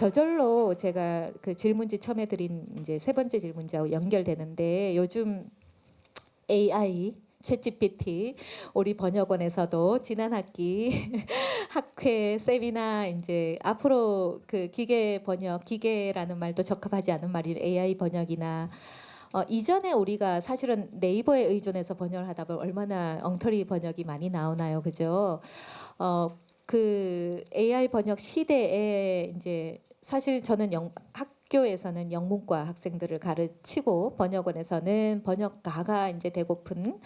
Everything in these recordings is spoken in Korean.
저절로 제가 그 질문지 처음에 드린 이제 세 번째 질문지하고 연결되는데 요즘 AI 챗GPT 우리 번역원에서도 지난 학기 학회 세미나 이제 앞으로 그 기계 번역 기계라는 말도 적합하지 않은 말이 AI 번역이나 이전에 우리가 사실은 네이버에 의존해서 번역을 하다 보면 얼마나 엉터리 번역이 많이 나오나요, 그죠? 그 AI 번역 시대에 이제 사실 저는 학교에서는 영문과 학생들을 가르치고 번역원에서는 번역가가 이제 되고픈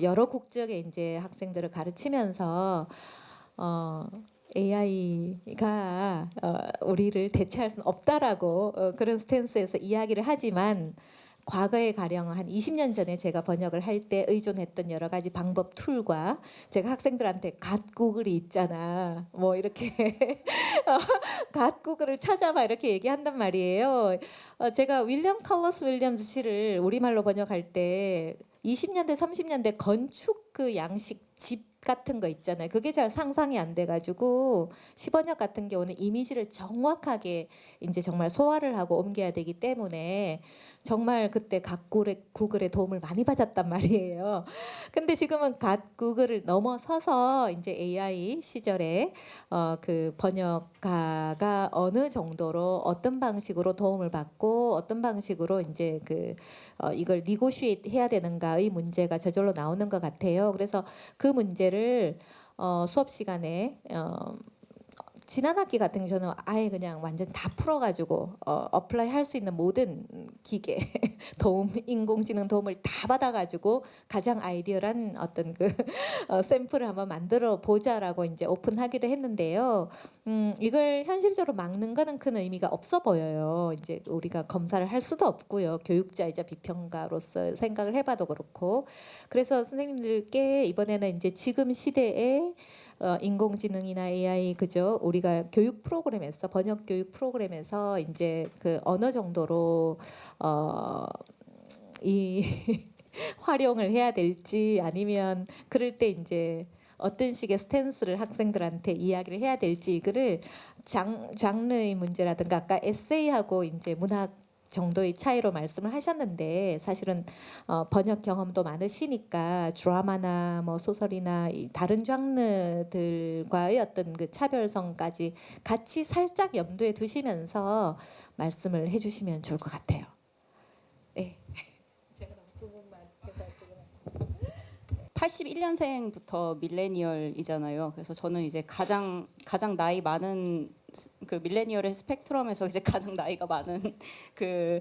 여러 국적의 이제 학생들을 가르치면서 AI가 우리를 대체할 수는 없다라고 그런 스탠스에서 이야기를 하지만 과거에 가령 한 20년 전에 제가 번역을 할 때 의존했던 여러 가지 방법 툴과 제가 학생들한테 갓구글이 있잖아 뭐 이렇게 갓구글을 찾아봐 이렇게 얘기한단 말이에요. 제가 윌리엄 칼러스 윌리엄스 시를 우리말로 번역할 때 20년대 30년대 건축 그 양식 집 같은 거 있잖아요. 그게 잘 상상이 안 돼가지고 시번역 같은 경우는 이미지를 정확하게 이제 정말 소화를 하고 옮겨야 되기 때문에 정말 그때 갓구글의 도움을 많이 받았단 말이에요. 근데 지금은 갓구글을 넘어서서 이제 AI 시절에 그 번역가가 어느 정도로 어떤 방식으로 도움을 받고 어떤 방식으로 이제 그 이걸 니고시에이트 해야 되는가의 문제가 저절로 나오는 것 같아요. 그래서 그 문제를 수업 시간에 지난 학기 같은 경우 저는 아예 그냥 완전 다 풀어가지고 어플라이 할 수 있는 모든 기계 도움, 인공지능 도움을 다 받아가지고 가장 아이디어란 어떤 그 샘플을 한번 만들어 보자라고 이제 오픈하기도 했는데요. 이걸 현실적으로 막는 거는 큰 의미가 없어 보여요. 이제 우리가 검사를 할 수도 없고요. 교육자이자 비평가로서 생각을 해봐도 그렇고. 그래서 선생님들께 이번에는 이제 지금 시대에 인공지능이나 AI 그죠? 우리가 교육 프로그램에서 번역 교육 프로그램에서 이제 그 어느 정도로 이 활용을 해야 될지 아니면 그럴 때 이제 어떤 식의 스탠스를 학생들한테 이야기를 해야 될지 이거를 장르의 문제라든가 아까 에세이하고 이제 문학 정도의 차이로 말씀을 하셨는데 사실은 번역 경험도 많으시니까 드라마나 뭐 소설이나 다른 장르들과의 어떤 그 차별성까지 같이 살짝 염두에 두시면서 말씀을 해주시면 좋을 것 같아요. 네. 제가 너무 좋은 말 해서 81년생부터 밀레니얼이잖아요. 그래서 저는 이제 가장 나이 많은 그 밀레니얼의 스펙트럼에서 이제 가장 나이가 많은 그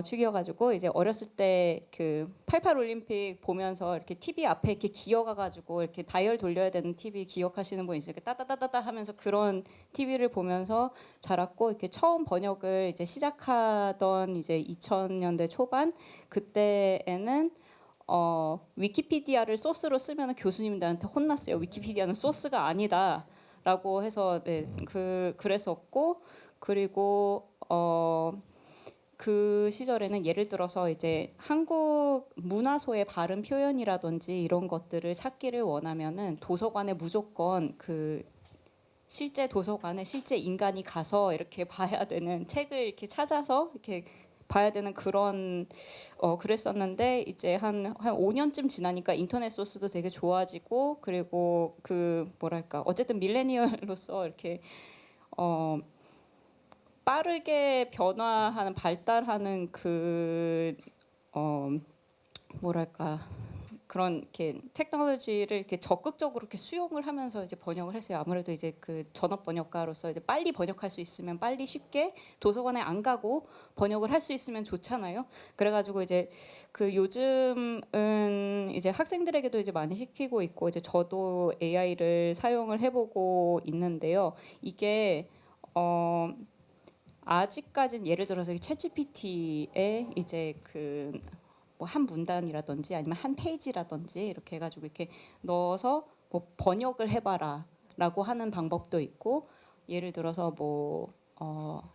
축이어가지고 이제 어렸을 때 그 88 올림픽 보면서 이렇게 TV 앞에 이렇게 기어가가지고 이렇게 다이얼 돌려야 되는 TV 기억하시는 분 있어요? 이렇게 따다다다다 하면서 그런 TV를 보면서 자랐고 이렇게 처음 번역을 이제 시작하던 이제 2000년대 초반 그때에는 위키피디아를 소스로 쓰면 교수님들한테 혼났어요. 위키피디아는 소스가 아니다라고 해서 네, 그랬었고 그리고 그 시절에는 예를 들어서 이제 한국 문화소의 발음 표현이라든지 이런 것들을 찾기를 원하면은 도서관에 무조건 그 실제 도서관에 실제 인간이 가서 이렇게 봐야 되는 책을 이렇게 찾아서 이렇게 봐야 되는 그런 그랬었는데 이제 한 5년쯤 지나니까 인터넷 소스도 되게 좋아지고 그리고 그 뭐랄까 어쨌든 밀레니얼로서 이렇게 빠르게 변화하는 발달하는 그 뭐랄까 그런 이렇게 테크놀로지를 이렇게 적극적으로 이렇게 수용을 하면서 이제 번역을 했어요. 아무래도 이제 그 전업 번역가로서 이제 빨리 번역할 수 있으면 빨리 쉽게 도서관에 안 가고 번역을 할 수 있으면 좋잖아요. 그래가지고 이제 그 요즘은 이제 학생들에게도 이제 많이 시키고 있고 이제 저도 AI를 사용을 해보고 있는데요. 이게 아직까진 예를 들어서 챗GPT에 이제 그 뭐 한 문단이라든지 아니면 한 페이지라든지 이렇게 해가지고 이렇게 넣어서 뭐 번역을 해봐라라고 하는 방법도 있고 예를 들어서 뭐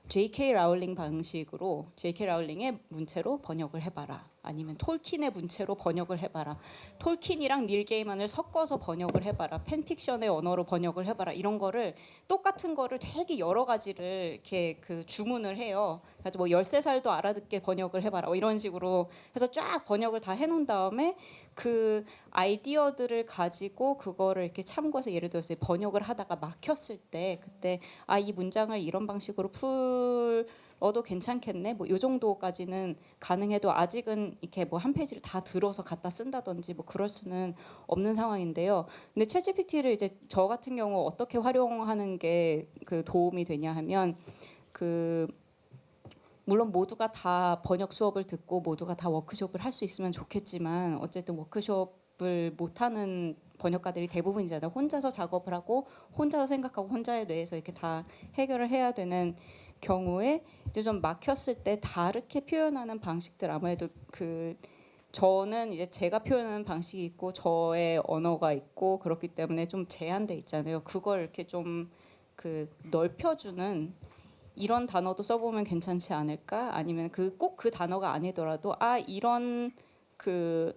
J.K. 라울링 방식으로 J.K. 라울링의 문체로 번역을 해봐라. 아니면 톨킨의 문체로 번역을 해봐라. 톨킨이랑 닐 게이만을 섞어서 번역을 해봐라. 팬픽션의 언어로 번역을 해봐라. 이런 거를 똑같은 거를 되게 여러 가지를 이렇게 그 주문을 해요. 그래서 뭐 13살도 알아듣게 번역을 해봐라. 뭐 이런 식으로 해서 쫙 번역을 다 해놓은 다음에 그 아이디어들을 가지고 그거를 이렇게 참고해서 예를 들어서 번역을 하다가 막혔을 때 그때 아, 이 문장을 이런 방식으로 풀어도 괜찮겠네. 뭐 요 정도까지는 가능해도 아직은 이렇게 뭐 한 페이지를 다 들어서 갖다 쓴다든지 뭐 그럴 수는 없는 상황인데요. 근데 챗GPT를 이제 저 같은 경우 어떻게 활용하는 게 그 도움이 되냐 하면 그 물론 모두가 다 번역 수업을 듣고 모두가 다 워크숍을 할 수 있으면 좋겠지만 어쨌든 워크숍을 못하는 번역가들이 대부분이잖아요. 혼자서 작업을 하고 혼자서 생각하고 혼자의 뇌에서 이렇게 다 해결을 해야 되는 경우에 이제 좀 막혔을 때 다르게 표현하는 방식들 아무래도 그 저는 이제 제가 표현하는 방식이 있고 저의 언어가 있고 그렇기 때문에 좀 제한돼 있잖아요. 그걸 이렇게 좀 그 넓혀주는 이런 단어도 써보면 괜찮지 않을까? 아니면 그 꼭 그 단어가 아니더라도 아 이런 그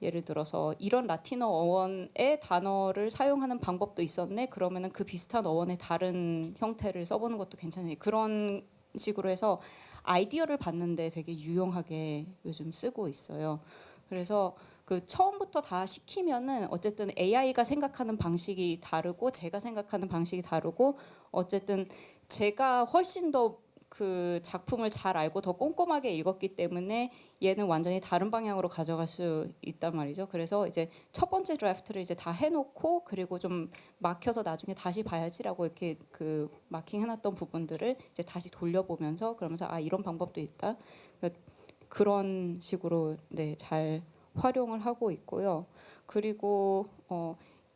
예를 들어서 이런 라틴어 어원의 단어를 사용하는 방법도 있었네. 그러면은 그 비슷한 어원의 다른 형태를 써보는 것도 괜찮아요. 그런 식으로 해서 아이디어를 받는데 되게 유용하게 요즘 쓰고 있어요. 그래서 그 처음부터 다 시키면은 어쨌든 AI가 생각하는 방식이 다르고 제가 생각하는 방식이 다르고 어쨌든 제가 훨씬 더 그 작품을 잘 알고 더 꼼꼼하게 읽었기 때문에 얘는 완전히 다른 방향으로 가져갈 수 있단 말이죠. 그래서 이제 첫 번째 드래프트를 이제 다 해놓고 그리고 좀 막혀서 나중에 다시 봐야지라고 이렇게 그 마킹해놨던 부분들을 이제 다시 돌려보면서 그러면서 아 이런 방법도 있다. 그런 식으로 네, 잘 활용을 하고 있고요. 그리고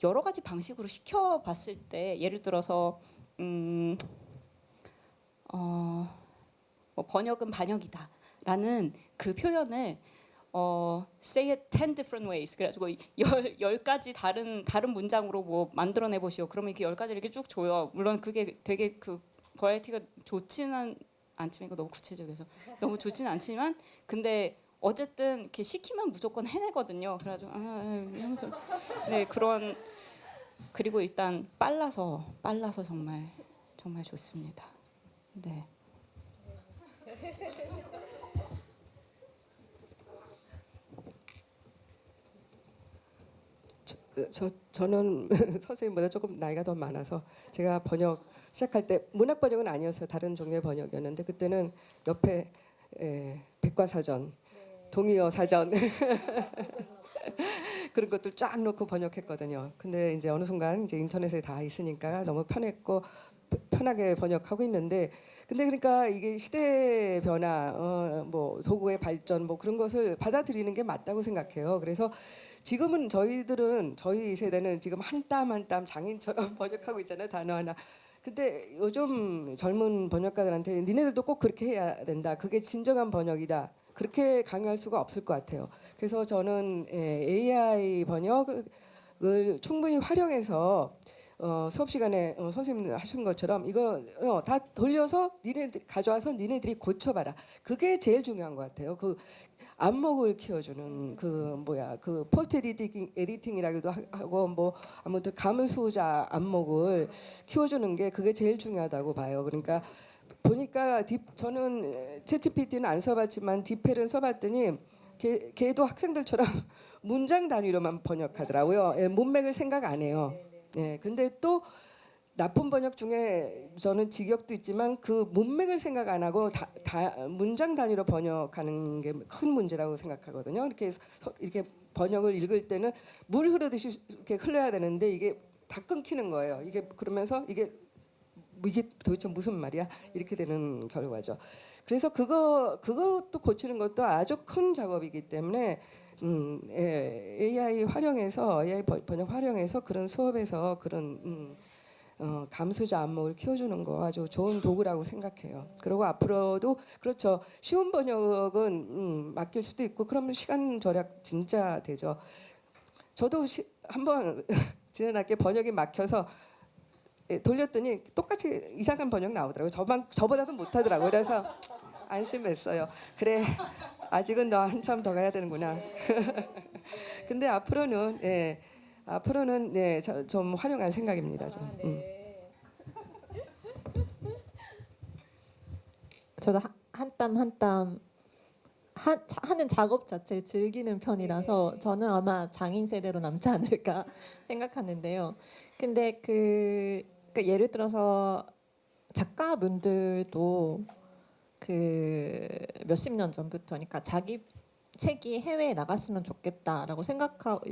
여러 가지 방식으로 시켜봤을 때 예를 들어서 뭐 번역은 반역이다라는 그 표현을 say it 10 different ways 그래가지고 열 가지 다른 문장으로 뭐 만들어내 보시오. 그러면 이렇게 10가지를 이렇게 쭉 줘요. 물론 그게 되게 그 버라이티가 좋지는 않지만 이거 너무 구체적이어서 너무 좋지는 않지만 근데 어쨌든 이렇게 시키면 무조건 해내거든요. 그래가지고 하면서 네 그런 그리고 일단 빨라서 정말 좋습니다. 네. 저는 선생님보다 조금 나이가 더 많아서 제가 번역 시작할 때 문학 번역은 아니었어요. 다른 종류의 번역이었는데 그때는 옆에 백과사전, 동의어 사전 그런 것들 쫙 놓고 번역했거든요. 근데 이제 어느 순간 이제 인터넷에 다 있으니까 너무 편했고 편하게 번역하고 있는데 근데 그러니까 이게 시대 변화, 뭐 도구의 발전 뭐 그런 것을 받아들이는 게 맞다고 생각해요. 그래서 지금은 저희 세대는 지금 한 땀 한 땀 장인처럼 번역하고 있잖아요. 단어 하나. 근데 요즘 젊은 번역가들한테 니네들도 꼭 그렇게 해야 된다. 그게 진정한 번역이다. 그렇게 강요할 수가 없을 것 같아요. 그래서 저는 AI 번역을 충분히 활용해서 수업 시간에 선생님 하신 것처럼 이거 다 돌려서 니네들 가져와서 니네들이 고쳐봐라. 그게 제일 중요한 것 같아요. 그 안목을 키워주는 그 포스트 에디팅이라고도 하고 뭐 아무튼 가문수호자 안목을 키워주는 게 그게 제일 중요하다고 봐요. 그러니까 보니까 저는 챗GPT는 안 써봤지만 디펠은 써봤더니 걔도 학생들처럼 문장 단위로만 번역하더라고요. 예, 문맥을 생각 안 해요. 예, 근데 또 나쁜 번역 중에 저는 직역도 있지만 그 문맥을 생각 안 하고 다 문장 단위로 번역하는 게 큰 문제라고 생각하거든요. 이렇게 번역을 읽을 때는 물 흐르듯이 이렇게 흘러야 되는데 이게 다 끊기는 거예요. 이게 그러면서 이게 도대체 무슨 말이야? 이렇게 되는 결과죠. 그래서 그것도 고치는 것도 아주 큰 작업이기 때문에 AI 번역 활용해서 그런 수업에서 그런 감수자 안목을 키워주는 거 아주 좋은 도구라고 생각해요. 그리고 앞으로도 그렇죠. 쉬운 번역은 맡길 수도 있고 그러면 시간 절약 진짜 되죠. 저도 한번 지난학기에 번역이 막혀서 돌렸더니 똑같이 이상한 번역 나오더라고요. 저보다도 못하더라고요. 그래서 안심했어요. 그래 아직은 너 한참 더 가야 되는구나. 근데 앞으로는 좀 활용할 생각입니다. 좀. 저도 한 땀 한 땀 하는 작업 자체를 즐기는 편이라서 저는 아마 장인 세대로 남지 않을까 생각하는데요. 근데 그 예를 들어서 작가분들도 그 몇십 년 전부터, 그러니까 자기 책이 해외에 나갔으면 좋겠다라고 생각하고,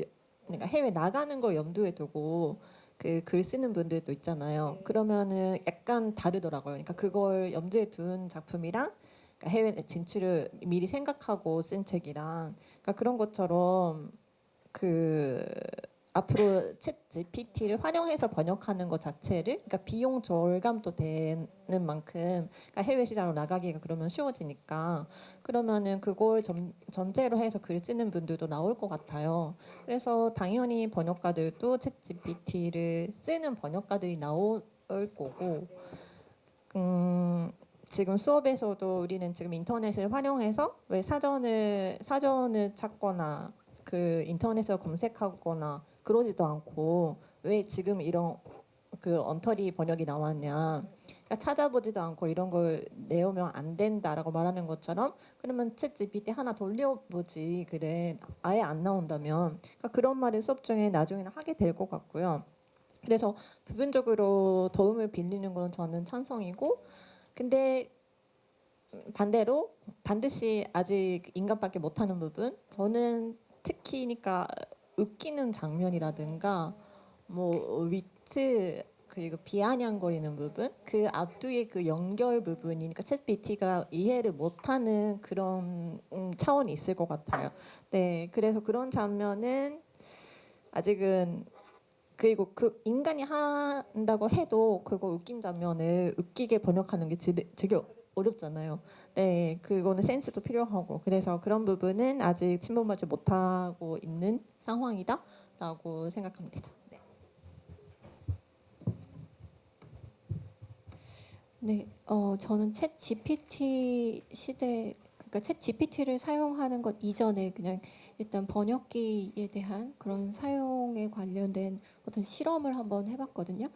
그러니까 해외 나가는 걸 염두에 두고 그 글 쓰는 분들도 있잖아요. 그러면은 약간 다르더라고요. 그러니까 그걸 염두에 둔 작품이랑 그러니까 해외 진출을 미리 생각하고 쓴 책이랑, 그러니까 그런 것처럼 그 앞으로 챗 GPT를 활용해서 번역하는 것 자체를, 그러니까 비용 절감도 되는 만큼, 그러니까 해외 시장으로 나가기가 그러면 쉬워지니까, 그러면은 그걸 전제로 해서 글 쓰는 분들도 나올 것 같아요. 그래서 당연히 번역가들도 챗 GPT를 쓰는 번역가들이 나올 거고, 지금 수업에서도 우리는 지금 인터넷을 활용해서 왜 사전을 찾거나 그 인터넷에서 검색하거나 그러지도 않고 왜 지금 이런 그 언터리 번역이 나왔냐, 그러니까 찾아보지도 않고 이런 걸 내오면 안 된다라고 말하는 것처럼, 그러면 챗 GPT 하나 돌려보지 그래, 아예 안 나온다면, 그러니까 그런 말을 수업 중에 나중에는 하게 될 것 같고요. 그래서 부분적으로 도움을 빌리는 건 저는 찬성이고, 근데 반대로 반드시 아직 인간밖에 못하는 부분, 저는 특히니까 웃기는 장면이라든가 뭐 위트 그리고 비아냥거리는 부분, 그 앞뒤의 그 연결 부분이니까 챗GPT가 이해를 못하는 그런 차원이 있을 것 같아요. 네, 그래서 그런 장면은 아직은, 그리고 그 인간이 한다고 해도 그거 웃긴 장면을 웃기게 번역하는 게 되게 어렵잖아요. 네, 그거는 센스도 필요하고, 그래서 그런 부분은 아직 침범하지 못하고 있는 상황이다라고 생각합니다. 네. 네, 저는 챗 GPT 시대, 그러니까 챗 GPT를 사용하는 것 이전에 그냥 일단 번역기에 대한 그런 사용에 관련된 어떤 실험을 한번 해봤거든요.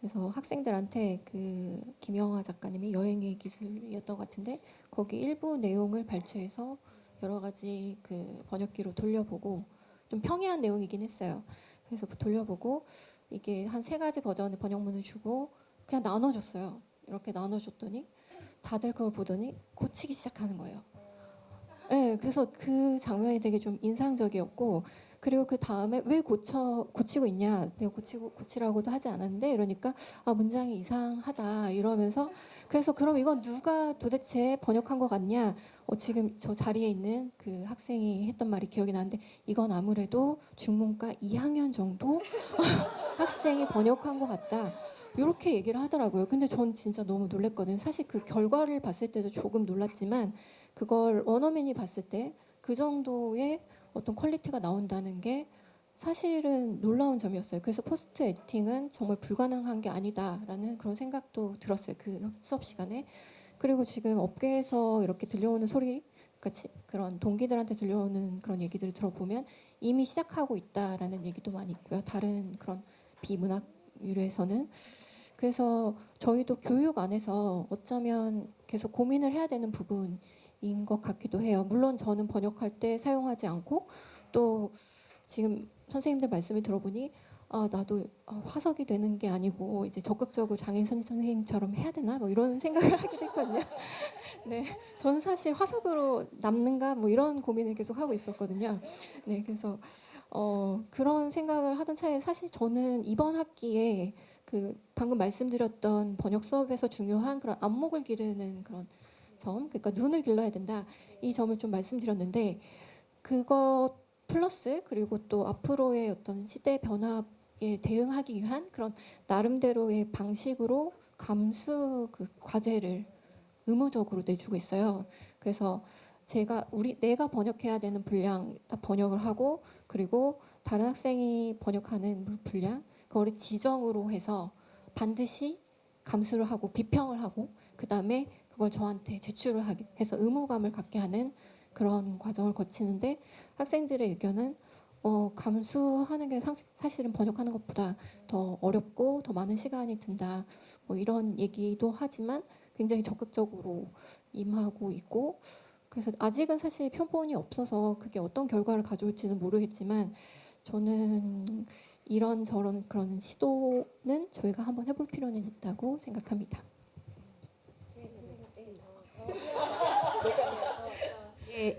그래서 학생들한테 그 김영하 작가님이 여행의 기술이었던 것 같은데 거기 일부 내용을 발췌해서 여러 가지 그 번역기로 돌려보고, 좀 평이한 내용이긴 했어요. 그래서 돌려보고 이게 한 3가지 버전의 번역문을 주고 그냥 나눠줬어요. 이렇게 나눠줬더니 다들 그걸 보더니 고치기 시작하는 거예요. 네, 그래서 그 장면이 되게 좀 인상적이었고, 그리고 그 다음에 왜 고치고 있냐, 내가 고치라고도 하지 않았는데, 이러니까 아, 문장이 이상하다 이러면서, 그래서 그럼 이건 누가 도대체 번역한 것 같냐, 지금 저 자리에 있는 그 학생이 했던 말이 기억이 나는데, 이건 아무래도 중문과 2학년 정도 학생이 번역한 것 같다, 이렇게 얘기를 하더라고요. 근데 전 진짜 너무 놀랐거든요. 사실 그 결과를 봤을 때도 조금 놀랐지만, 그걸 원어민이 봤을 때 그 정도의 어떤 퀄리티가 나온다는 게 사실은 놀라운 점이었어요. 그래서 포스트 에디팅은 정말 불가능한 게 아니다라는 그런 생각도 들었어요. 그 수업 시간에. 그리고 지금 업계에서 이렇게 들려오는 소리, 같이 그런 동기들한테 들려오는 그런 얘기들을 들어보면 이미 시작하고 있다라는 얘기도 많이 있고요. 다른 그런 비문학 유래에서는. 그래서 저희도 교육 안에서 어쩌면 계속 고민을 해야 되는 부분인 것 같기도 해요. 물론 저는 번역할 때 사용하지 않고, 또 지금 선생님들 말씀을 들어보니 나도 화석이 되는 게 아니고 이제 적극적으로 장혜선 선생님처럼 해야 되나, 뭐 이런 생각을 하게 됐거든요. 네, 저는 사실 화석으로 남는가 뭐 이런 고민을 계속 하고 있었거든요. 네, 그래서 그런 생각을 하던 차에 사실 저는 이번 학기에 그 방금 말씀드렸던 번역 수업에서 중요한 그런 안목을 기르는 그런 점, 그러니까 눈을 길러야 된다, 이 점을 좀 말씀드렸는데, 그것 플러스 그리고 또 앞으로의 어떤 시대 변화에 대응하기 위한 그런 나름대로의 방식으로 감수 그 과제를 의무적으로 내주고 있어요. 그래서 내가 번역해야 되는 분량 다 번역을 하고, 그리고 다른 학생이 번역하는 분량 그거를 지정으로 해서 반드시 감수를 하고 비평을 하고, 그 다음에 그걸 저한테 제출을 하게 해서 의무감을 갖게 하는 그런 과정을 거치는데 학생들의 의견은 감수하는 게 사실은 번역하는 것보다 더 어렵고 더 많은 시간이 든다. 뭐 이런 얘기도 하지만 굉장히 적극적으로 임하고 있고 그래서 아직은 사실 표본이 없어서 그게 어떤 결과를 가져올지는 모르겠지만 저는 이런저런 그런 시도는 저희가 한번 해볼 필요는 있다고 생각합니다. 예,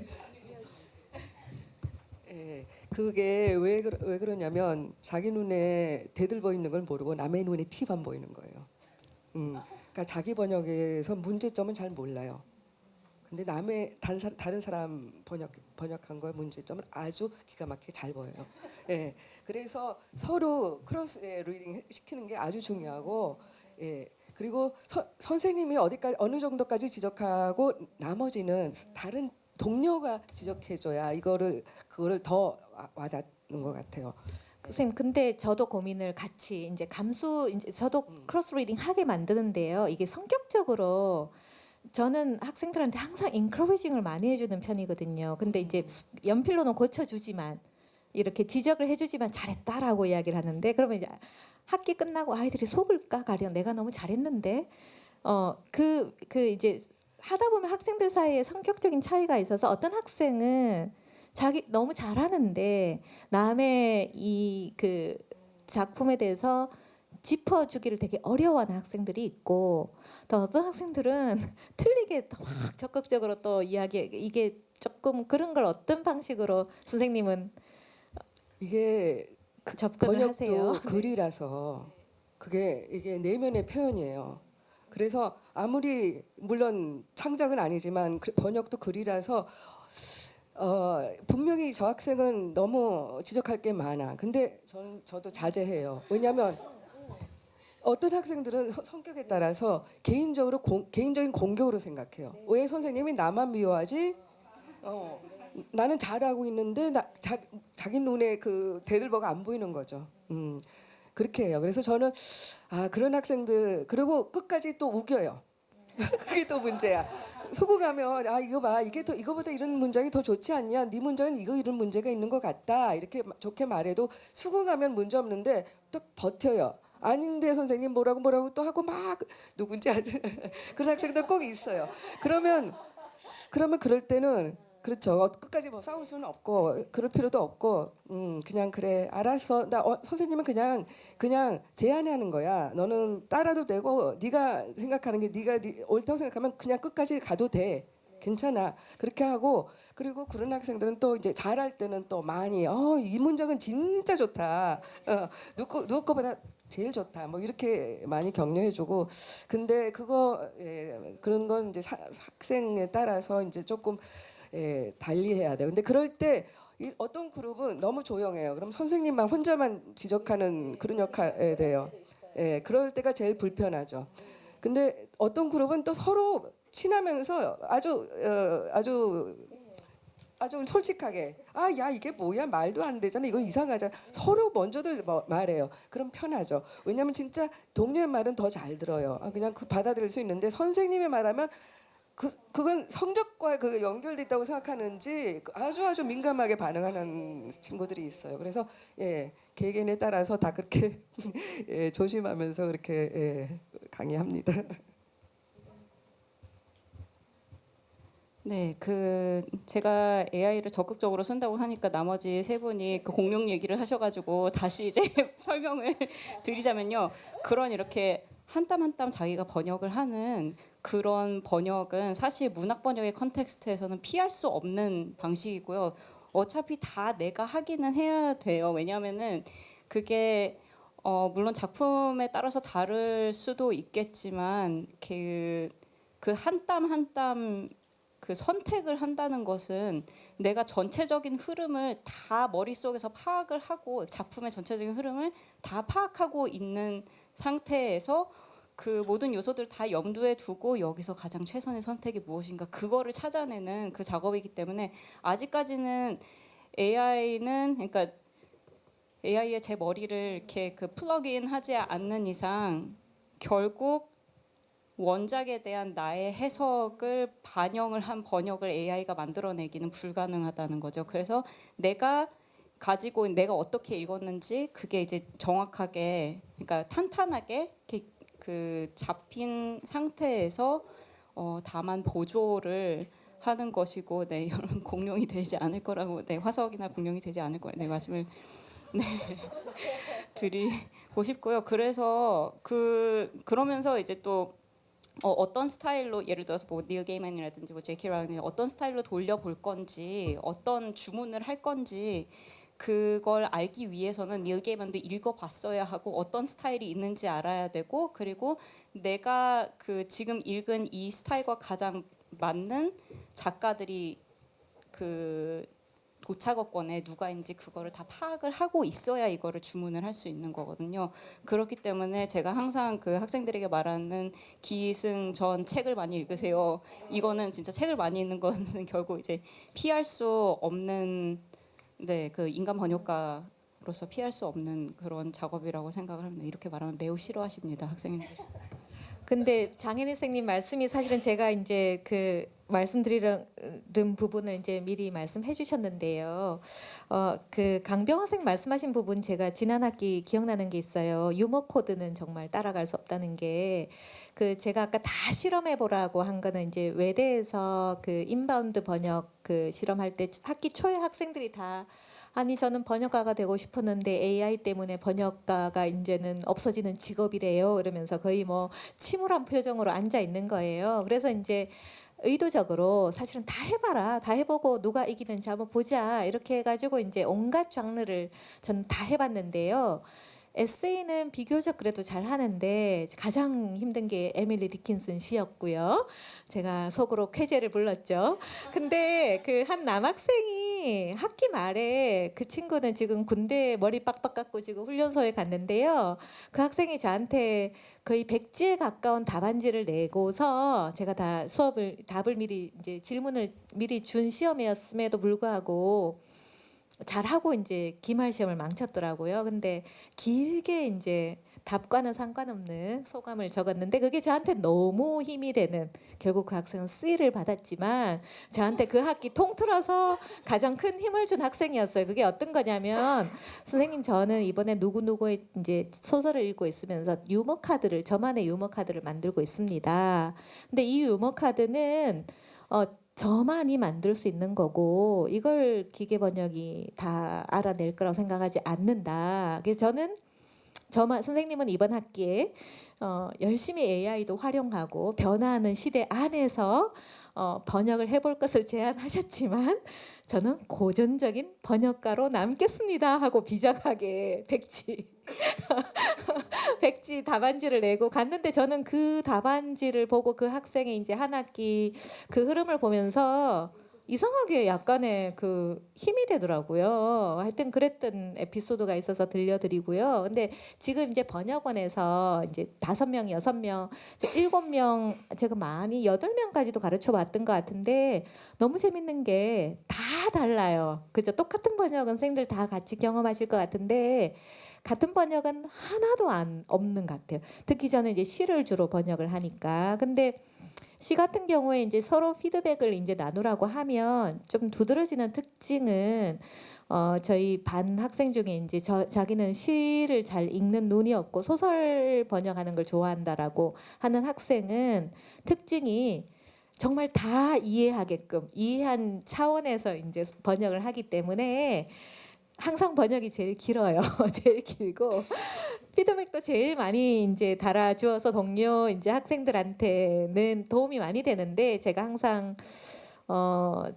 예, 그게 왜 그러냐면 자기 눈에 대들보 있는 걸 모르고 남의 눈에 티만 보이는 거예요. 그러니까 자기 번역에서 문제점은 잘 몰라요. 근데 남의 다른 사람 번역한 거의 문제점은 아주 기가 막히게 잘 보여요. 예, 그래서 서로 크로스 리딩 시키는 게 아주 중요하고, 예, 그리고 선생님이 어느 정도까지 지적하고 나머지는 다른 동료가 지적해줘야 그거를 더 와닿는 것 같아요. 선생님, 근데 저도 고민을 같이 이제 이제 저도 크로스 리딩 하게 만드는데요. 이게 성격적으로 저는 학생들한테 항상 인커리징을 많이 해주는 편이거든요. 근데 이제 연필로는 고쳐주지만 이렇게 지적을 해주지만 잘했다라고 이야기를 하는데 그러면 이제 학기 끝나고 아이들이 속을까 가령 내가 너무 잘했는데 이제 하다 보면 학생들 사이에 성격적인 차이가 있어서 어떤 학생은 자기 너무 잘하는데 남의 이 그 작품에 대해서 짚어주기를 되게 어려워하는 학생들이 있고 또 어떤 학생들은 틀리게 또 막 적극적으로 또 이게 조금 그런 걸 어떤 방식으로 선생님은 이게 접근을 번역도 하세요? 글이라서 이게 내면의 표현이에요. 그래서 아무리 물론 창작은 아니지만 번역도 글이라서 분명히 저 학생은 너무 지적할 게 많아. 근데 저도 자제해요. 왜냐하면 어떤 학생들은 성격에 따라서 개인적인 공격으로 생각해요. 왜 선생님이 나만 미워하지? 나는 잘하고 있는데 자기 눈에 그 대들보가 안 보이는 거죠. 그렇게 해요. 그래서 저는 그런 학생들 그리고 끝까지 또 우겨요. 그게 또 문제야. 속으가면 이거 봐 이거보다 이런 문장이 더 좋지 않냐? 네 문장은 이런 문제가 있는 것 같다. 이렇게 좋게 말해도 수긍하면 문제 없는데 또 버텨요. 아닌데 선생님 뭐라고 또 하고 막 누군지 그런 학생들 꼭 있어요. 그러면 그럴 때는 그렇죠. 끝까지 뭐 싸울 수는 없고 그럴 필요도 없고 그냥 그래 알았어. 선생님은 그냥 제안하는 거야. 너는 따라도 되고 네가 생각하는 게 네가 옳다고 생각하면 그냥 끝까지 가도 돼. 괜찮아. 그렇게 하고 그리고 그런 학생들은 또 이제 잘할 때는 또 많이 이 문장은 진짜 좋다. 누구 거보다 제일 좋다. 뭐 이렇게 많이 격려해주고 근데 그런 건 이제 학생에 따라서 이제 조금 달리해야 돼요. 근데 그럴 때 어떤 그룹은 너무 조용해요. 그럼 선생님만 혼자만 지적하는 그런 역할이 돼요. 예, 그럴 때가 제일 불편하죠. 근데 어떤 그룹은 또 서로 친하면서 아주 솔직하게 야 이게 뭐야 말도 안 되잖아 이거 이상하잖아 서로 먼저들 말해요. 그럼 편하죠. 왜냐하면 진짜 동료의 말은 더 잘 들어요. 그냥 받아들일 수 있는데 선생님의 말하면 그건 성적과 연결돼 있다고 생각하는지 아주 민감하게 반응하는 친구들이 있어요. 그래서 개개인에 따라서 다 그렇게 조심하면서 그렇게 강의합니다. 네, 제가 AI를 적극적으로 쓴다고 하니까 나머지 세 분이 그 공룡 얘기를 하셔가지고 다시 이제 설명을 드리자면요. 그런 이렇게 한 땀 한 땀 자기가 번역을 하는 그런 번역은 사실 문학 번역의 컨텍스트에서는 피할 수 없는 방식이고요. 어차피 다 내가 하기는 해야 돼요. 왜냐하면은 그게 물론 작품에 따라서 다를 수도 있겠지만 그 한 땀 한 땀 그 선택을 한다는 것은 내가 전체적인 흐름을 다 머릿속에서 파악을 하고 작품의 전체적인 흐름을 다 파악하고 있는 상태에서 그 모든 요소들 다 염두에 두고 여기서 가장 최선의 선택이 무엇인가 그거를 찾아내는 그 작업이기 때문에 아직까지는 그러니까 AI에 제 머리를 이렇게 플러그인 하지 않는 이상 결국 원작에 대한 나의 해석을 반영을 한 번역을 AI가 만들어내기는 불가능하다는 거죠. 그래서 내가 어떻게 읽었는지 그게 이제 정확하게, 그러니까 탄탄하게 이렇게 그 잡힌 상태에서 다만 보조를 하는 것이고, 네, 이런 공룡이 되지 않을 거라고, 네, 화석이나 공룡이 되지 않을 거라고, 네, 말씀을 네, 드리고 싶고요. 그래서 그러면서 이제 또 어떤 스타일로, 예를 들어서 뭐 닐 게이만이라든지 뭐 제키 라울링이 어떤 스타일로 돌려볼 건지, 어떤 주문을 할 건지, 그걸 알기 위해서는 닐 게이만도 읽어봤어야 하고 어떤 스타일이 있는지 알아야 되고, 그리고 내가 그 지금 읽은 이 스타일과 가장 맞는 작가들이 그 도착어권에 누가 있는지 그거를 다 파악을 하고 있어야 이거를 주문을 할 수 있는 거거든요. 그렇기 때문에 제가 항상 그 학생들에게 말하는 기승전 책을 많이 읽으세요. 이거는 진짜 책을 많이 읽는 것은 결국 이제 피할 수 없는, 네, 그 인간 번역가로서 피할 수 없는 그런 작업이라고 생각을 합니다. 이렇게 말하면 매우 싫어하십니다, 학생님들. 근데 장혜리 선생님 말씀이 사실은 제가 이제 그 말씀드리는 부분을 이제 미리 말씀해 주셨는데요. 그 강병원 선생님 말씀하신 부분 제가 지난 학기 기억나는 게 있어요. 유머 코드는 정말 따라갈 수 없다는 게, 그 제가 아까 다 실험해 보라고 한 거는 이제 외대에서 그 인바운드 번역 그 실험할 때 학기 초에 학생들이 다 아니 저는 번역가가 되고 싶었는데 AI 때문에 번역가가 이제는 없어지는 직업이래요. 이러면서 거의 뭐 침울한 표정으로 앉아 있는 거예요. 그래서 이제 의도적으로 사실은 다 해봐라, 다 해보고 누가 이기는지 한번 보자 이렇게 해가지고 이제 온갖 장르를 저는 다 해봤는데요. 에세이는 비교적 그래도 잘 하는데 가장 힘든 게 에밀리 디킨슨 시였고요. 제가 속으로 쾌재를 불렀죠. 근데 그 한 남학생이 학기 말에, 그 친구는 지금 군대 머리 빡빡 깎고 지금 훈련소에 갔는데요. 그 학생이 저한테 거의 100지에 가까운 답안지를 내고서 제가 다 답을 미리 이제 질문을 미리 준 시험이었음에도 불구하고 잘하고 이제 기말 시험을 망쳤더라고요. 근데 길게 이제 답과는 상관없는 소감을 적었는데 그게 저한테 너무 힘이 되는, 결국 그 학생은 C를 받았지만 저한테 그 학기 통틀어서 가장 큰 힘을 준 학생이었어요. 그게 어떤 거냐면, 선생님 저는 이번에 누구누구의 이제 소설을 읽고 있으면서 유머 카드를, 저만의 유머 카드를 만들고 있습니다. 근데 이 유머 카드는 저만이 만들 수 있는 거고 이걸 기계 번역이 다 알아낼 거라고 생각하지 않는다. 그래서 저는 선생님은 이번 학기에 열심히 AI도 활용하고 변화하는 시대 안에서 번역을 해볼 것을 제안하셨지만 저는 고전적인 번역가로 남겠습니다 하고 비장하게 백지 답안지를 내고 갔는데, 저는 그 답안지를 보고 그 학생의 이제 한 학기 그 흐름을 보면서 이상하게 약간의 그 힘이 되더라고요. 하여튼 그랬던 에피소드가 있어서 들려드리고요. 근데 지금 이제 번역원에서 이제 5명, 6명, 7명, 제가 많이 8명까지도 가르쳐 봤던 것 같은데 너무 재밌는 게 다 달라요. 그죠? 똑같은 번역은 선생님들 다 같이 경험하실 것 같은데 같은 번역은 하나도 없는 것 같아요. 특히 저는 이제 시를 주로 번역을 하니까. 근데 시 같은 경우에 이제 서로 피드백을 이제 나누라고 하면 좀 두드러지는 특징은, 저희 반 학생 중에 이제 자기는 시를 잘 읽는 눈이 없고 소설 번역하는 걸 좋아한다라고 하는 학생은 특징이 정말 다 이해하게끔 이해한 차원에서 이제 번역을 하기 때문에 항상 번역이 제일 길어요. 제일 길고 피드백도 제일 많이 이제 달아주어서 동료 이제 학생들한테는 도움이 많이 되는데, 제가 항상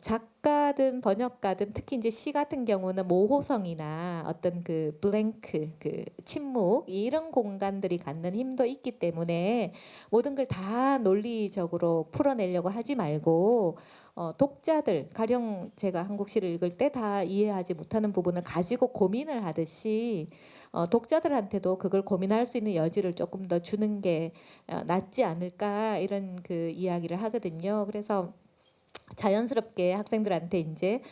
작가든 번역가든 특히 이제 시 같은 경우는 모호성이나 어떤 그 블랭크, 그 침묵, 이런 공간들이 갖는 힘도 있기 때문에 모든 걸 다 논리적으로 풀어내려고 하지 말고 독자들, 가령 제가 한국 시를 읽을 때 다 이해하지 못하는 부분을 가지고 고민을 하듯이 독자들한테도 그걸 고민할 수 있는 여지를 조금 더 주는 게 낫지 않을까, 이런 그 이야기를 하거든요. 그래서 자연스럽게 학생들한테 이제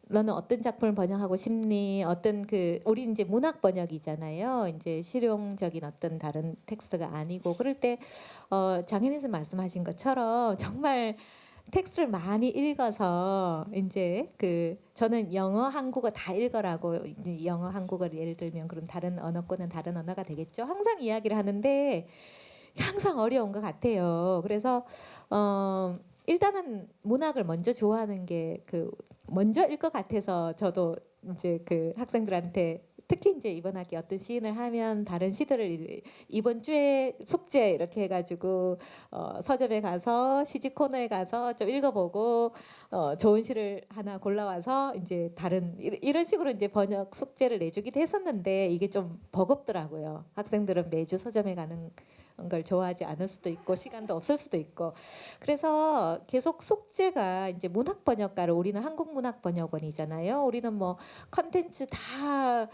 너는 어떤 작품을 번역하고 싶니? 어떤 그 우리 이제 문학 번역이잖아요. 이제 실용적인 어떤 다른 텍스트가 아니고 그럴 때 장현희님 말씀하신 것처럼 정말 텍스트를 많이 읽어서 이제 그 저는 영어, 한국어 다 읽어라고 이제 영어, 한국어를 예를 들면 그럼 다른 언어권은 다른 언어가 되겠죠. 항상 이야기를 하는데 항상 어려운 것 같아요. 그래서 일단은 문학을 먼저 좋아하는 게 그 먼저일 것 같아서 저도 이제 그 학생들한테 특히 이제 이번 학기 어떤 시인을 하면 다른 시들을 이번 주에 숙제 이렇게 해가지고 서점에 가서 시집 코너에 가서 좀 읽어보고 좋은 시를 하나 골라와서 이제 다른 이런 식으로 이제 번역 숙제를 내주기도 했었는데 이게 좀 버겁더라고요. 학생들은 매주 서점에 가는 걸 좋아하지 않을 수도 있고 시간도 없을 수도 있고 그래서 계속 숙제가 이제 문학 번역가를 우리는 한국 문학 번역원이잖아요. 우리는 뭐 컨텐츠 다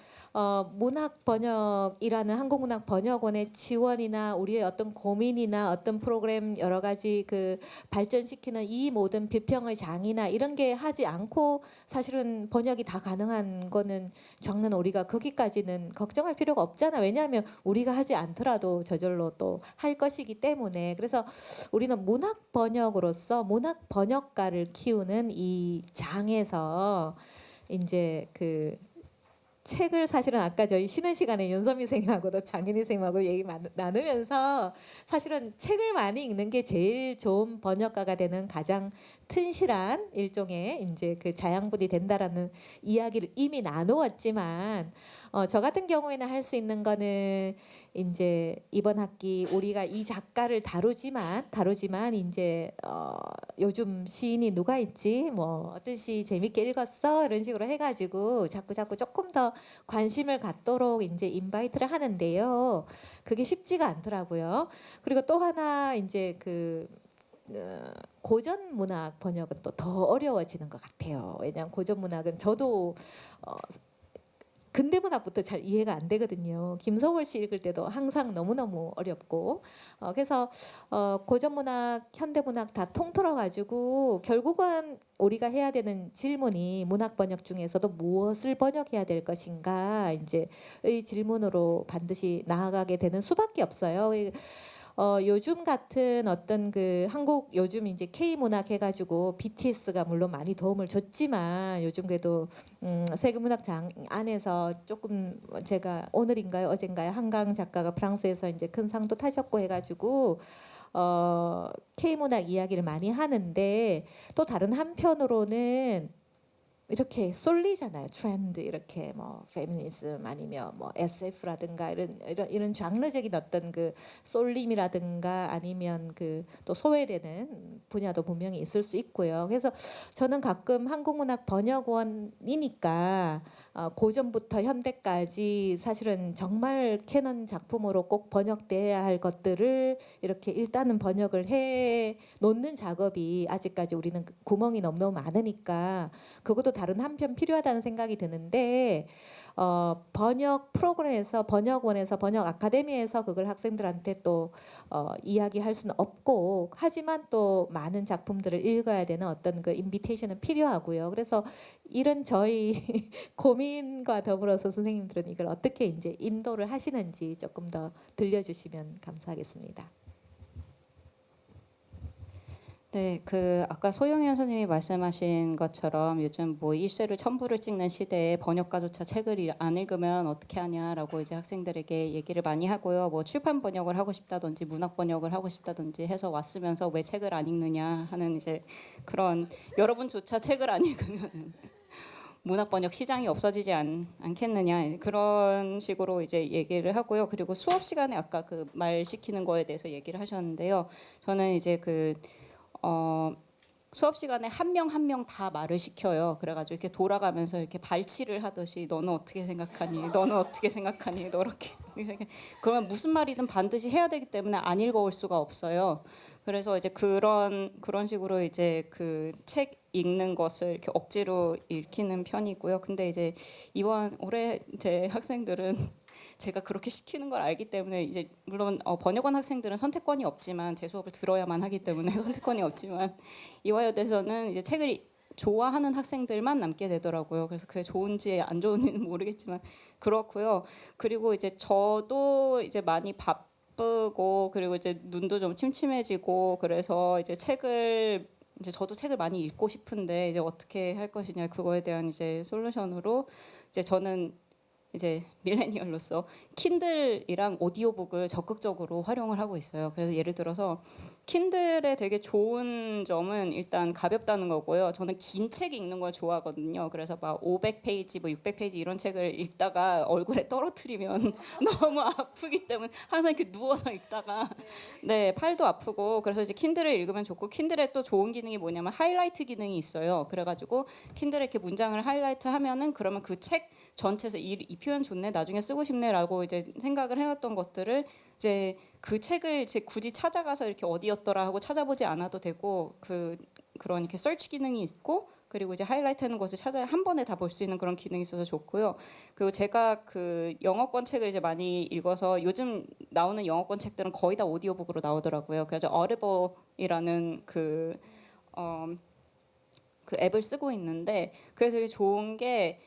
문학 번역이라는 한국 문학 번역원의 지원이나 우리의 어떤 고민이나 어떤 프로그램 여러 가지 그 발전시키는 이 모든 비평의 장이나 이런 게 하지 않고 사실은 번역이 다 가능한 거는 적는 우리가 거기까지는 걱정할 필요가 없잖아. 왜냐하면 우리가 하지 않더라도 저절로 또 할 것이기 때문에 그래서 우리는 문학 번역으로서 문학 번역가를 키우는 이 장에서 이제 그 책을 사실은 아까 저희 쉬는 시간에 윤선미 선생님하고도 장인희 선생님하고 얘기 나누면서 사실은 책을 많이 읽는 게 제일 좋은 번역가가 되는 가장 튼실한 일종의 이제 그 자양분이 된다라는 이야기를 이미 나누었지만 저 같은 경우에는 할 수 있는 거는 이제 이번 학기 우리가 이 작가를 다루지만 이제 요즘 시인이 누가 있지 뭐 어떤 시 재밌게 읽었어 이런 식으로 해가지고 자꾸 조금 더 관심을 갖도록 이제 인바이트를 하는데요. 그게 쉽지가 않더라고요. 그리고 또 하나 이제 그 고전 문학 번역은 또 더 어려워지는 것 같아요. 왜냐하면 고전 문학은 저도 근대 문학부터 잘 이해가 안 되거든요. 김성월 씨 읽을 때도 항상 너무너무 어렵고 그래서 고전 문학, 현대 문학 다 통틀어 가지고 결국은 우리가 해야 되는 질문이 문학 번역 중에서도 무엇을 번역해야 될 것인가 이제의 질문으로 반드시 나아가게 되는 수밖에 없어요. 요즘 같은 어떤 그 한국 요즘 이제 K 문학 해가지고 BTS가 물론 많이 도움을 줬지만 요즘 그래도 세계 문학장 안에서 조금 제가 오늘인가요 어젠가요 한강 작가가 프랑스에서 이제 큰 상도 타셨고 해가지고 K 문학 이야기를 많이 하는데 또 다른 한편으로는 이렇게 쏠리잖아요. 트렌드 이렇게 뭐 페미니즘 아니면 뭐 SF라든가 이런 장르적인 어떤 그 쏠림이라든가 아니면 그 또 소외되는 분야도 분명히 있을 수 있고요. 그래서 저는 가끔 한국문학 번역원이니까 고전부터 현대까지 사실은 정말 캐논 작품으로 꼭 번역돼야 할 것들을 이렇게 일단은 번역을 해 놓는 작업이 아직까지 우리는 구멍이 너무너무 많으니까 그것도 다른 한편 필요하다는 생각이 드는데 번역 프로그램에서 번역원에서 번역 아카데미에서 그걸 학생들한테 또 이야기할 수는 없고 하지만 또 많은 작품들을 읽어야 되는 어떤 그 인비테이션은 필요하고요. 그래서 이런 저희 고민과 더불어서 선생님들은 이걸 어떻게 이제 인도를 하시는지 조금 더 들려주시면 감사하겠습니다. 네, 그 아까 소영현 선생님이 말씀하신 것처럼 요즘 뭐 일쇄를 첨부를 찍는 시대에 번역가조차 책을 안 읽으면 어떻게 하냐라고 이제 학생들에게 얘기를 많이 하고요. 뭐 출판 번역을 하고 싶다든지 문학 번역을 하고 싶다든지 해서 왔으면서 왜 책을 안 읽느냐 하는 이제 그런 여러분조차 책을 안 읽으면 문학 번역 시장이 없어지지 않겠느냐 그런 식으로 이제 얘기를 하고요. 그리고 수업 시간에 아까 그 말 시키는 거에 대해서 얘기를 하셨는데요. 저는 이제 수업 시간에 한 명 한 명 다 말을 시켜요. 그래가지고 이렇게 돌아가면서 이렇게 발치를 하듯이 너는 어떻게 생각하니? 너는 어떻게 생각하니? 너 이렇게 그러면 무슨 말이든 반드시 해야 되기 때문에 안 읽어올 수가 없어요. 그래서 이제 그런 식으로 이제 그 책 읽는 것을 이렇게 억지로 읽히는 편이고요. 근데 이제 올해 제 학생들은 제가 그렇게 시키는 걸 알기 때문에 이제 물론 번역원 학생들은 선택권이 없지만 제 수업을 들어야만 하기 때문에 선택권이 없지만 이화여대에서는 이제 책을 좋아하는 학생들만 남게 되더라고요. 그래서 그게 좋은지 안 좋은지는 모르겠지만 그렇고요. 그리고 이제 저도 이제 많이 바쁘고 그리고 이제 눈도 좀 침침해지고 그래서 이제 이제 저도 책을 많이 읽고 싶은데 이제 어떻게 할 것이냐 그거에 대한 이제 솔루션으로 이제 저는 이제 밀레니얼로서 킨들이랑 오디오북을 적극적으로 활용을 하고 있어요. 그래서 예를 들어서 킨들의 되게 좋은 점은 일단 가볍다는 거고요. 저는 긴 책 읽는 걸 좋아하거든요. 그래서 막 500페이지, 뭐 600페이지 이런 책을 읽다가 얼굴에 떨어뜨리면 너무 아프기 때문에 항상 이렇게 누워서 읽다가 네 팔도 아프고 그래서 이제 킨들을 읽으면 좋고 킨들에 또 좋은 기능이 뭐냐면 하이라이트 기능이 있어요. 그래가지고 킨들에 이렇게 문장을 하이라이트 하면은 그러면 그 책 전체에서 이 표현 좋네 나중에 쓰고 싶네라고 이제 생각을 해왔던 것들을 이제 그 책을 이제 굳이 찾아가서 이렇게 어디였더라 하고 찾아보지 않아도 되고 그런 이렇게 서치 기능이 있고 그리고 이제 하이라이트하는 것을 찾아 한 번에 다 볼 수 있는 그런 기능이 있어서 좋고요. 그리고 제가 그 영어권 책을 이제 많이 읽어서 요즘 나오는 영어권 책들은 거의 다 오디오북으로 나오더라고요. 그래서 Audible이라는 그 앱을 쓰고 있는데 그게 되게 좋은 게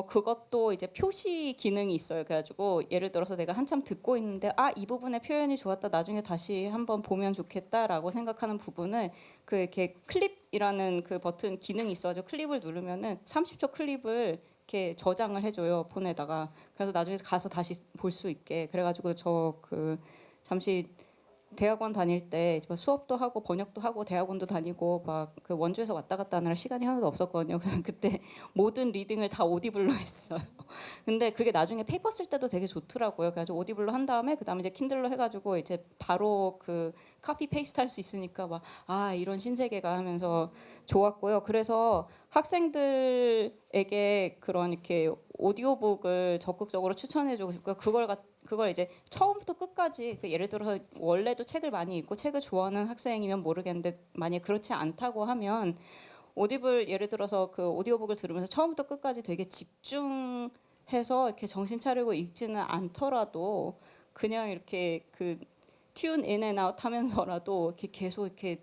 그것도 이제 표시 기능이 있어요. 그래가지고 예를 들어서 내가 한참 듣고 있는데 이 부분의 표현이 좋았다. 나중에 다시 한번 보면 좋겠다라고 생각하는 부분을 그 이렇게 클립이라는 그 버튼 기능이 있어가지고 클립을 누르면은 30초 클립을 이렇게 저장을 해줘요 폰에다가. 그래서 나중에 가서 다시 볼 수 있게. 그래가지고 저 잠시 대학원 다닐 때 수업도 하고 번역도 하고 대학원도 다니고 막 그 원주에서 왔다 갔다 하느라 시간이 하나도 없었거든요. 그래서 그때 모든 리딩을 다 오디블로 했어요. 근데 그게 나중에 페이퍼 쓸 때도 되게 좋더라고요. 그래서 오디블로 한 다음에 그다음에 이제 킨들로 해가지고 이제 바로 그 카피 페이스트 할 수 있으니까 막 이런 신세계가 하면서 좋았고요. 그래서 학생들에게 그런 이렇게 오디오북을 적극적으로 추천해주고 싶고요. 그걸 이제 처음부터 끝까지 예를 들어서 원래도 책을 많이 읽고 책을 좋아하는 학생이면 모르겠는데 만약 그렇지 않다고 하면 오디블 예를 들어서 그 오디오북을 들으면서 처음부터 끝까지 되게 집중해서 이렇게 정신 차리고 읽지는 않더라도 그냥 이렇게 그 튠 인 앤 아웃 하면서라도 이렇게 계속 이렇게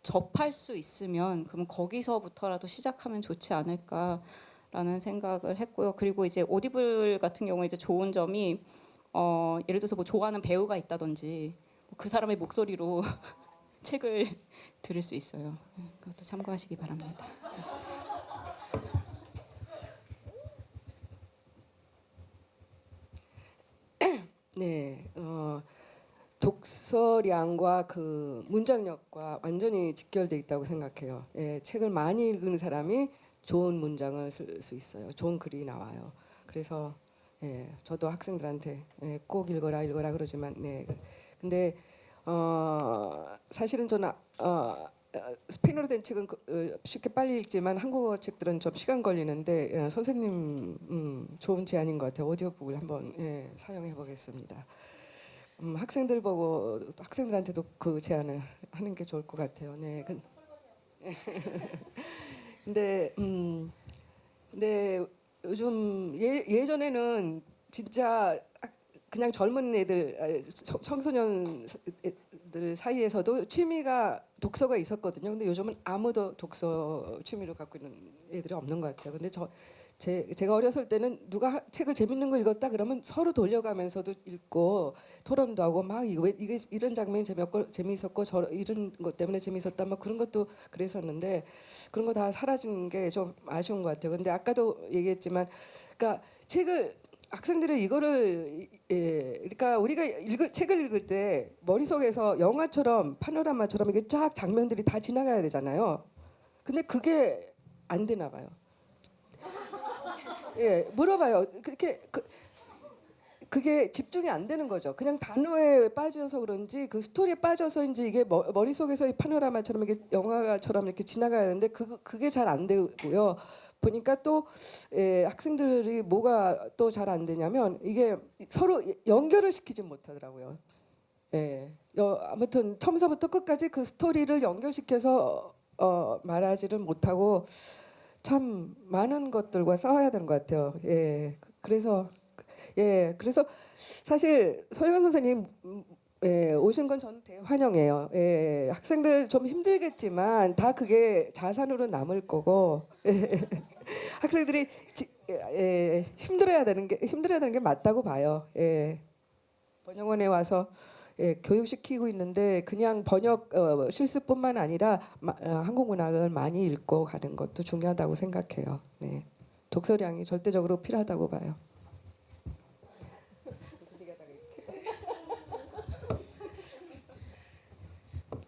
접할 수 있으면 그럼 거기서부터라도 시작하면 좋지 않을까. 라는 생각을 했고요. 그리고 이제 오디블 같은 경우에 이제 좋은 점이 예를 들어서 뭐 좋아하는 배우가 있다든지 그 사람의 목소리로 책을 들을 수 있어요. 그것도 참고하시기 바랍니다. 네, 독서량과 그 문장력과 완전히 직결돼 있다고 생각해요. 예, 책을 많이 읽는 사람이 좋은 문장을 쓸 수 있어요. 좋은 글이 나와요. 그래서 저도 학생들한테 꼭 읽어라 그러지만 근데 사실은 저는 스페인어로 된 책은 쉽게 빨리 읽지만 한국어 책들은 좀 시간 걸리는데 선생님 좋은 제안인 것 같아요. 오디오북을 한번 사용해 보겠습니다. 학생들 보고 학생들한테도 그 제안을 하는 게 좋을 것 같아요. 네. 근데 요즘 예전에는 진짜 그냥 젊은 애들 청소년들 사이에서도 취미가 독서가 있었거든요. 근데 요즘은 아무도 독서 취미를 갖고 있는 애들이 없는 것 같아요. 근데 제가 어렸을 때는 누가 책을 재밌는 거 읽었다 그러면 서로 돌려가면서도 읽고 토론도 하고 막 이게 이런 장면이 재미있었고 이런 것 때문에 재미있었다 막 그런 것도 그랬었는데 그런 거 다 사라진 게 좀 아쉬운 것 같아요. 근데 아까도 얘기했지만 그러니까 학생들이 이거를 그러니까 우리가 책을 읽을 때 머릿속에서 영화처럼 파노라마처럼 이게 쫙 장면들이 다 지나가야 되잖아요. 근데 그게 안 되나 봐요. 물어봐요. 그게 집중이 안 되는 거죠. 그냥 단어에 빠져서 그런지 그 스토리에 빠져서인지 이게 머릿속에서 이 파노라마처럼 이게 영화처럼 이렇게 지나가야 되는데 그게 잘 안 되고요. 보니까 또 학생들이 뭐가 또 잘 안 되냐면 이게 서로 연결을 시키지 못하더라고요. 아무튼 처음서부터 끝까지 그 스토리를 연결시켜서 말하지를 못하고 참 많은 것들과 싸워야 되는 것 같아요. 그래서 사실 서영은 선생님 오신 건 저는 대환영해요. 학생들 좀 힘들겠지만 다 그게 자산으로 남을 거고 학생들이 힘들어야 되는 게 맞다고 봐요. 번영원에 와서 교육시키고 있는데 그냥 번역 실습뿐만 아니라 한국 문학을 많이 읽고 가는 것도 중요하다고 생각해요. 네. 독서량이 절대적으로 필요하다고 봐요.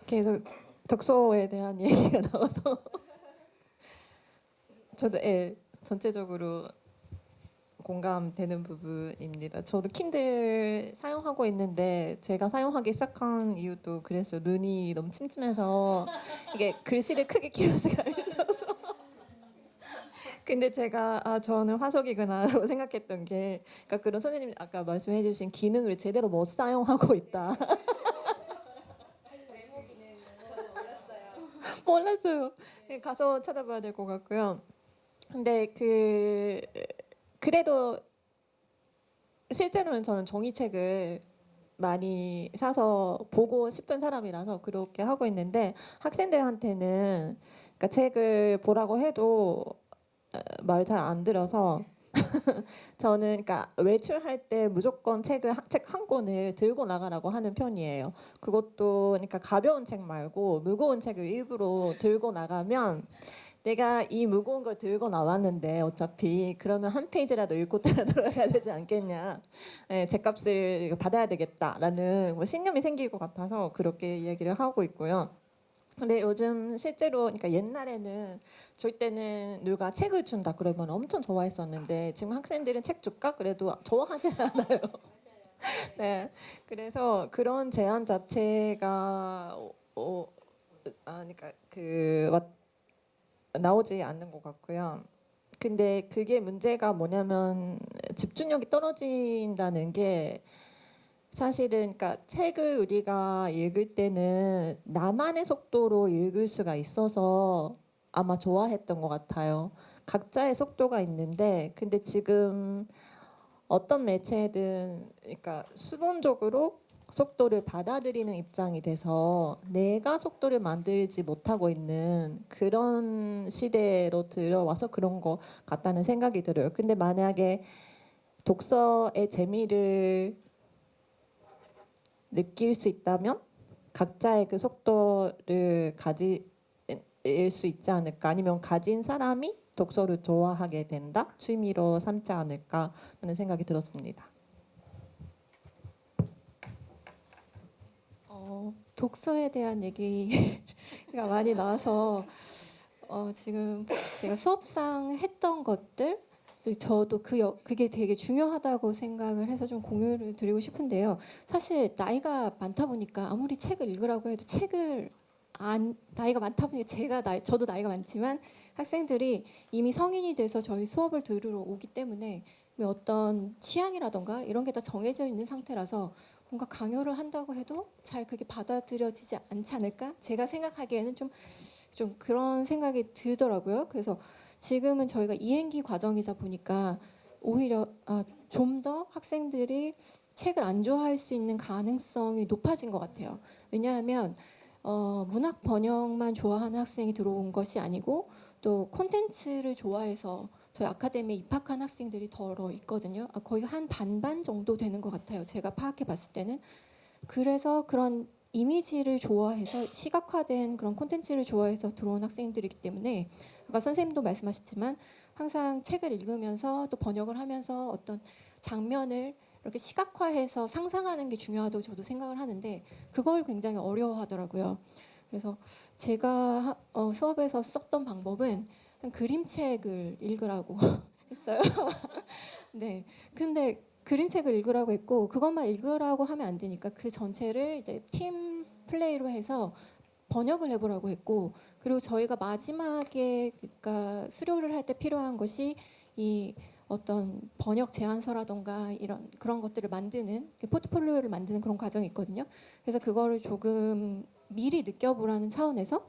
계속 독서에 대한 얘기가 나와서 저도 전체적으로 공감되는 부분입니다. 저도 킨들 사용하고 있는데 제가 사용하기 시작한 이유도 그래서 눈이 너무 침침해서 이게 글씨를 크게 키울 수가 있어서 근데 제가 저는 화석이구나라고 생각했던 게 그러니까 그런 선생님 아까 말씀해주신 기능을 제대로 못 사용하고 있다. 몰랐어요. 가서 찾아봐야 될 것 같고요. 근데 그래도 실제로는 저는 종이책을 많이 사서 보고 싶은 사람이라서 그렇게 하고 있는데 학생들한테는 그러니까 책을 보라고 해도 말 잘 안 들어서 저는 그러니까 외출할 때 무조건 책 한 권을 들고 나가라고 하는 편이에요. 그것도 그러니까 가벼운 책 말고 무거운 책을 일부러 들고 나가면 내가 이 무거운 걸 들고 나왔는데 어차피 그러면 한 페이지라도 읽고 따라 들어가야 되지 않겠냐. 책값을 받아야 되겠다라는 뭐 신념이 생길 것 같아서 그렇게 이야기를 하고 있고요. 근데 요즘 실제로 그러니까 옛날에는 줄 때는 누가 책을 준다 그러면 엄청 좋아했었는데 지금 학생들은 책 줄까 그래도 좋아하지 않아요. 네, 그래서 그런 제안 자체가 그러니까 나오지 않는 것 같고요. 근데 그게 문제가 뭐냐면 집중력이 떨어진다는 게 사실은 그러니까 책을 우리가 읽을 때는 나만의 속도로 읽을 수가 있어서 아마 좋아했던 것 같아요. 각자의 속도가 있는데 근데 지금 어떤 매체든 그러니까 수본적으로 속도를 받아들이는 입장이 돼서 내가 속도를 만들지 못하고 있는 그런 시대로 들어와서 그런 것 같다는 생각이 들어요. 근데 만약에 독서의 재미를 느낄 수 있다면 각자의 그 속도를 가질 수 있지 않을까 아니면 가진 사람이 독서를 좋아하게 된다 취미로 삼지 않을까 하는 생각이 들었습니다. 독서에 대한 얘기가 많이 나와서 지금 제가 수업상 했던 것들 저도 그게 되게 중요하다고 생각을 해서 좀 공유를 드리고 싶은데요. 사실 나이가 많다 보니까 아무리 책을 읽으라고 해도 나이가 많다 보니까 저도 나이가 많지만 학생들이 이미 성인이 돼서 저희 수업을 들으러 오기 때문에 어떤 취향이라던가 이런 게 다 정해져 있는 상태라서 뭔가 강요를 한다고 해도 잘 그게 받아들여지지 않지 않을까? 제가 생각하기에는 좀 그런 생각이 들더라고요. 그래서 지금은 저희가 이행기 과정이다 보니까 오히려 좀 더 학생들이 책을 안 좋아할 수 있는 가능성이 높아진 것 같아요. 왜냐하면 문학 번역만 좋아하는 학생이 들어온 것이 아니고 또 콘텐츠를 좋아해서 저희 아카데미에 입학한 학생들이 더러 있거든요. 거의 한 반반 정도 되는 것 같아요. 제가 파악해 봤을 때는. 그래서 그런 이미지를 좋아해서 시각화된 그런 콘텐츠를 좋아해서 들어온 학생들이기 때문에 아까 선생님도 말씀하셨지만 항상 책을 읽으면서 또 번역을 하면서 어떤 장면을 이렇게 시각화해서 상상하는 게 중요하다고 저도 생각을 하는데 그걸 굉장히 어려워하더라고요. 그래서 제가 수업에서 썼던 방법은 그림책을 읽으라고 했어요. 네. 근데 그림책을 읽으라고 했고 그것만 읽으라고 하면 안 되니까 그 전체를 이제 팀 플레이로 해서 번역을 해보라고 했고 그리고 저희가 마지막에 그러니까 수료를 할 때 필요한 것이 이 어떤 번역 제안서라던가 그런 것들을 만드는 포트폴리오를 만드는 그런 과정이 있거든요. 그래서 그거를 조금 미리 느껴보라는 차원에서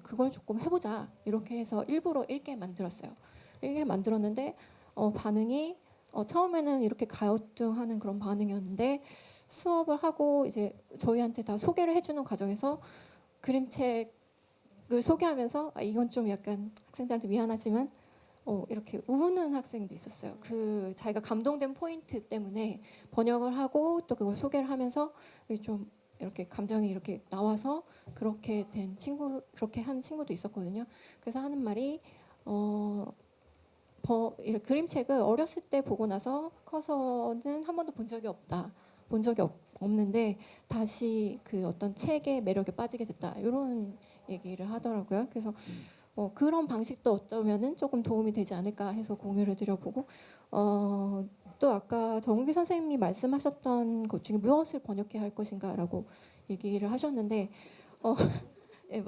그걸 조금 해보자 이렇게 해서 일부러 읽게 만들었어요. 읽게 만들었는데 반응이 처음에는 이렇게 가요뚱하는 그런 반응이었는데 수업을 하고 이제 저희한테 다 소개를 해주는 과정에서 그림책을 소개하면서 이건 좀 약간 학생들한테 미안하지만 이렇게 우는 학생도 있었어요. 그 자기가 감동된 포인트 때문에 번역을 하고 또 그걸 소개를 하면서 좀 이렇게 감정이 이렇게 나와서 그렇게 그렇게 한 친구도 있었거든요. 그래서 하는 말이 이렇게 그림책을 어렸을 때 보고 나서 커서는 한 번도 본 적이 없다. 본 적이 없는데 다시 그 어떤 책의 매력에 빠지게 됐다. 이런 얘기를 하더라고요. 그래서 그런 방식도 어쩌면은 조금 도움이 되지 않을까 해서 공유를 드려보고 또 아까 정우기 선생님이 말씀하셨던 것 중에 무엇을 번역해야 할 것인가라고 얘기를 하셨는데 네,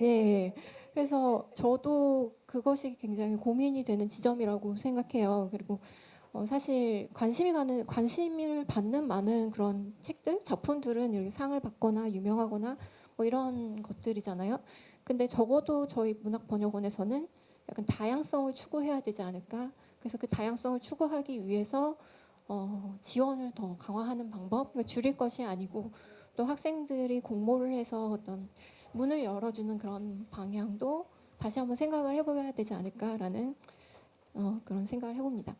네. 그래서 저도 그것이 굉장히 고민이 되는 지점이라고 생각해요. 그리고 사실 관심을 받는 많은 그런 책들, 작품들은 이렇게 상을 받거나 유명하거나 뭐 이런 것들이잖아요. 근데 적어도 저희 문학번역원에서는 약간 다양성을 추구해야 되지 않을까. 그래서 그 다양성을 추구하기 위해서 지원을 더 강화하는 방법, 그러니까 줄일 것이 아니고 또 학생들이 공모를 해서 어떤 문을 열어주는 그런 방향도 다시 한번 생각을 해봐야 되지 않을까라는 그런 생각을 해봅니다.